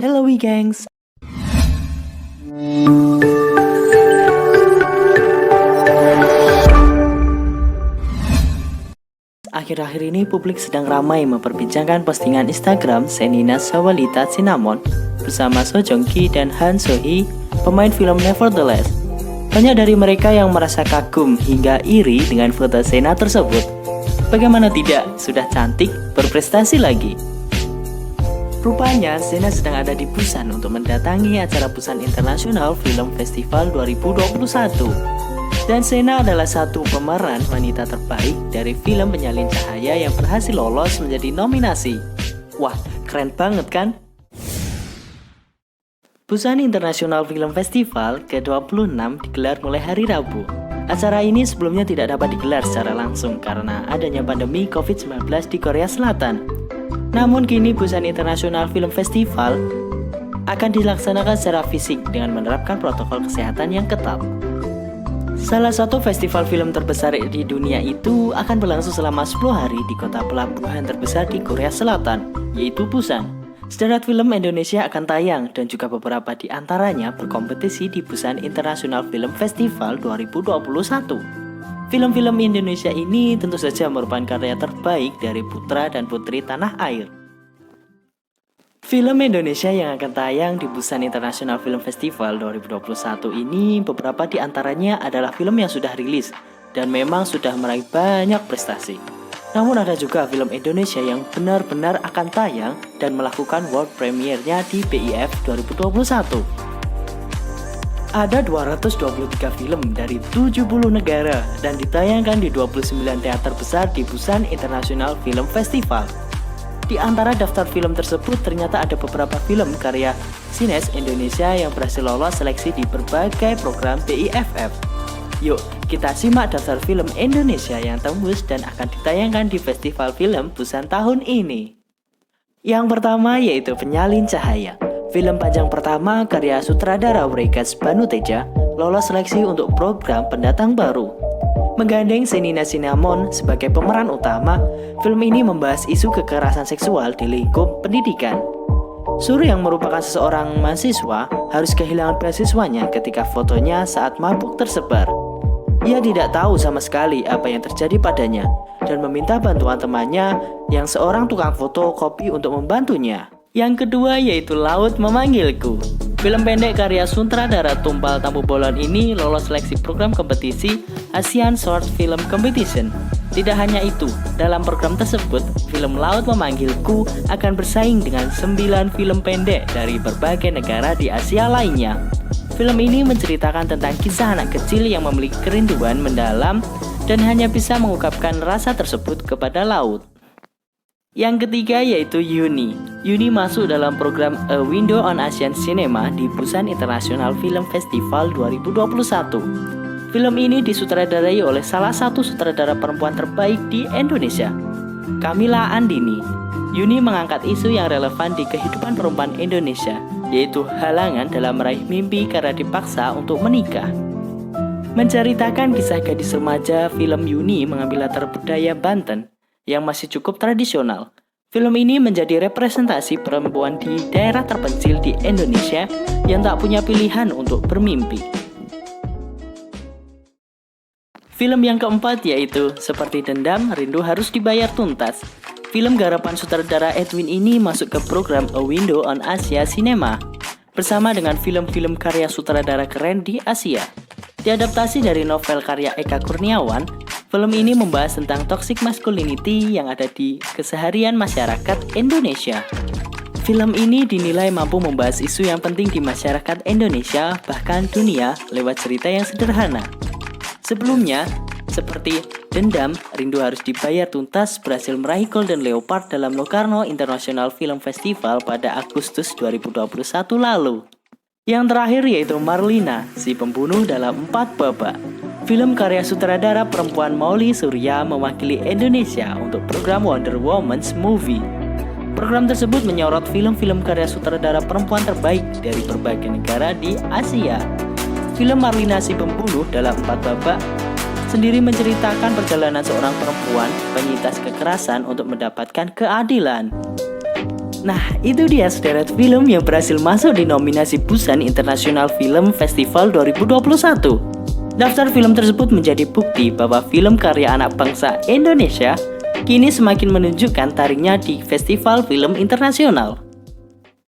Hello gengs. Akhir-akhir ini publik sedang ramai memperbincangkan postingan Instagram Shenina Sawalita Cinnamon bersama So Joong Ki dan Han So Hee, pemain film Nevertheless. Banyak dari mereka yang merasa kagum hingga iri dengan foto Sena tersebut. Bagaimana tidak, sudah cantik, berprestasi lagi. Rupanya, Sena sedang ada di Busan untuk mendatangi acara Busan International Film Festival 2021. Dan Sena adalah satu pemeran wanita terbaik dari film penyalin cahaya yang berhasil lolos menjadi nominasi. Wah, keren banget kan? Busan International Film Festival ke-26 digelar mulai hari Rabu. Acara ini sebelumnya tidak dapat digelar secara langsung karena adanya pandemi COVID-19 di Korea Selatan. Namun kini Busan International Film Festival akan dilaksanakan secara fisik dengan menerapkan protokol kesehatan yang ketat. Salah satu festival film terbesar di dunia itu akan berlangsung selama 10 hari di kota pelabuhan terbesar di Korea Selatan, yaitu Busan. Sederet film Indonesia akan tayang dan juga beberapa di antaranya berkompetisi di Busan International Film Festival 2021. Film-film Indonesia ini tentu saja merupakan karya terbaik dari putra dan putri tanah air. Film Indonesia yang akan tayang di Busan International Film Festival 2021 ini beberapa di antaranya adalah film yang sudah rilis dan memang sudah meraih banyak prestasi. Namun ada juga film Indonesia yang benar-benar akan tayang dan melakukan world premiere-nya di BIF 2021. Ada 223 film dari 70 negara dan ditayangkan di 29 teater besar di Busan International Film Festival. Di antara daftar film tersebut ternyata ada beberapa film karya Sines Indonesia yang berhasil lolos seleksi di berbagai program BIFF. Yuk, kita simak daftar film Indonesia yang tembus dan akan ditayangkan di Festival Film Busan tahun ini. Yang pertama yaitu Penyalin Cahaya. Film panjang pertama karya sutradara Wregas Banuteja lolos seleksi untuk program Pendatang Baru. Menggandeng Shenina Cinnamon sebagai pemeran utama, film ini membahas isu kekerasan seksual di lingkup pendidikan. Sur yang merupakan seseorang mahasiswa harus kehilangan beasiswanya ketika fotonya saat mabuk tersebar. Ia tidak tahu sama sekali apa yang terjadi padanya dan meminta bantuan temannya yang seorang tukang fotokopi untuk membantunya. Yang kedua yaitu Laut Memanggilku. Film pendek karya sutradara Tumpal Tampu Bolon ini lolos seleksi program kompetisi Asian Short Film Competition. Tidak hanya itu, dalam program tersebut, film Laut Memanggilku akan bersaing dengan 9 film pendek dari berbagai negara di Asia lainnya. Film ini menceritakan tentang kisah anak kecil yang memiliki kerinduan mendalam dan hanya bisa mengungkapkan rasa tersebut kepada laut. Yang ketiga yaitu Yuni. Yuni masuk dalam program A Window on Asian Cinema di Busan International Film Festival 2021. Film ini disutradarai oleh salah satu sutradara perempuan terbaik di Indonesia, Camilla Andini. Yuni mengangkat isu yang relevan di kehidupan perempuan Indonesia, yaitu halangan dalam meraih mimpi karena dipaksa untuk menikah. Menceritakan kisah gadis remaja, film Yuni mengambil latar budaya Banten yang masih cukup tradisional. Film ini menjadi representasi perempuan di daerah terpencil di Indonesia yang tak punya pilihan untuk bermimpi. Film yang keempat yaitu Seperti Dendam, Rindu Harus Dibayar Tuntas. Film garapan sutradara Edwin ini masuk ke program A Window on Asia Cinema bersama dengan film-film karya sutradara keren di Asia. Diadaptasi dari novel karya Eka Kurniawan, film ini membahas tentang toxic masculinity yang ada di keseharian masyarakat Indonesia. Film ini dinilai mampu membahas isu yang penting di masyarakat Indonesia, bahkan dunia, lewat cerita yang sederhana. Sebelumnya, seperti Dendam, Rindu Harus Dibayar Tuntas berhasil meraih Golden Leopard dalam Locarno International Film Festival pada Agustus 2021 lalu. Yang terakhir yaitu Marlina, si pembunuh dalam 4 babak. Film karya sutradara perempuan Mauli Surya mewakili Indonesia untuk program Wonder Woman's Movie. Program tersebut menyorot film-film karya sutradara perempuan terbaik dari berbagai negara di Asia. Film Marlina si pembunuh dalam 4 babak sendiri menceritakan perjalanan seorang perempuan penyintas kekerasan untuk mendapatkan keadilan. Nah, itu dia sederet film yang berhasil masuk di nominasi Busan International Film Festival 2021. Daftar film tersebut menjadi bukti bahwa film karya anak bangsa Indonesia kini semakin menunjukkan taringnya di festival film internasional.